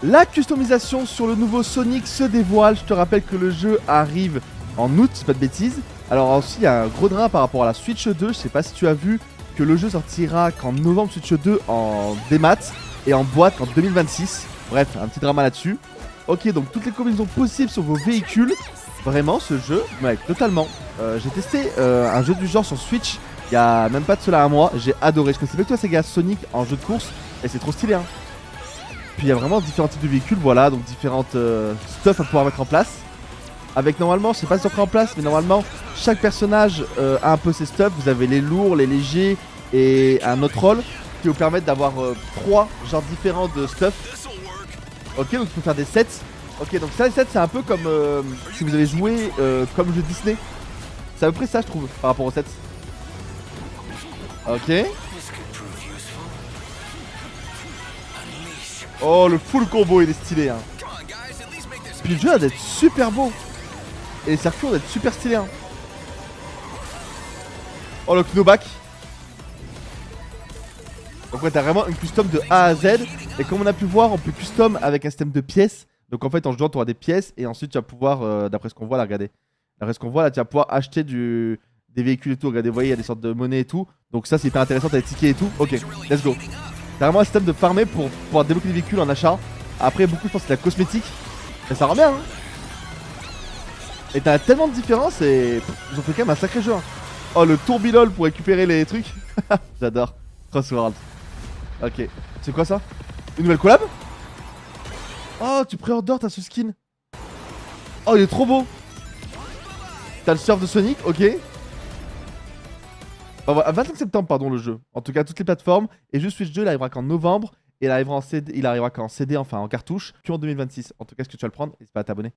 La customisation sur le nouveau Sonic se dévoile. Je te rappelle que le jeu arrive en août, c'est pas de bêtises. Alors aussi, il y a un gros drain par rapport à la Switch 2. Je sais pas si tu as vu que le jeu sortira qu'en novembre Switch 2 en démat et en boîte en 2026. Bref, un petit drama là-dessus. Ok, donc toutes les combinaisons possibles sur vos véhicules. Vraiment, ce jeu, mec, totalement. J'ai testé un jeu du genre sur Switch il y a même pas de cela un mois. J'ai adoré. Je connaissais pas que toi, ces gars, Sonic en jeu de course. Et c'est trop stylé, hein. Puis il y a vraiment différents types de véhicules, voilà, donc différentes stuff à pouvoir mettre en place. Avec normalement, je sais pas si on prend en place, mais normalement, chaque personnage a un peu ses stuff. Vous avez les lourds, les légers et un autre rôle qui vous permettent d'avoir 3 genres différents de stuff. Ok, donc tu peux faire des sets. Ok, donc ça, les sets, c'est un peu comme si vous avez joué comme jeu Disney. C'est à peu près ça, je trouve, par rapport aux sets. Ok. Oh, le full combo, il est stylé, hein. Puis le jeu a d'être super beau. Et les circuits ont d'être super stylés, hein. Oh, le knowback. Donc ouais, t'as vraiment une custom de A à Z. Et comme on a pu voir, on peut custom avec un système de pièces. Donc en fait, en jouant, tu auras des pièces. Et ensuite, tu vas pouvoir, d'après ce qu'on voit là, regardez. D'après ce qu'on voit là, tu vas pouvoir acheter des véhicules et tout. Regardez, vous voyez, il y a des sortes de monnaie et tout. Donc ça, c'est hyper intéressant. T'as des tickets et tout. Ok, let's go. T'as vraiment un système de farmer pour pouvoir débloquer des véhicules en achat. Après, beaucoup, je pense que c'est la cosmétique. Mais ça rend bien, hein. Et t'as tellement de différences et ils ont fait quand même un sacré jeu, hein. Oh, le tourbillol pour récupérer les trucs. J'adore. Crossworld. Ok. C'est quoi ça? Une nouvelle collab? Oh, tu pré-orders, t'as ce skin. Oh, il est trop beau. T'as le surf de Sonic, ok. Oh, 25 septembre, pardon, le jeu. En tout cas, toutes les plateformes. Et juste Switch 2, il arrivera qu'en novembre. Et il arrivera qu'en CD, enfin en cartouche, qu'en 2026. En tout cas, est-ce que tu vas le prendre? N'hésite pas à t'abonner.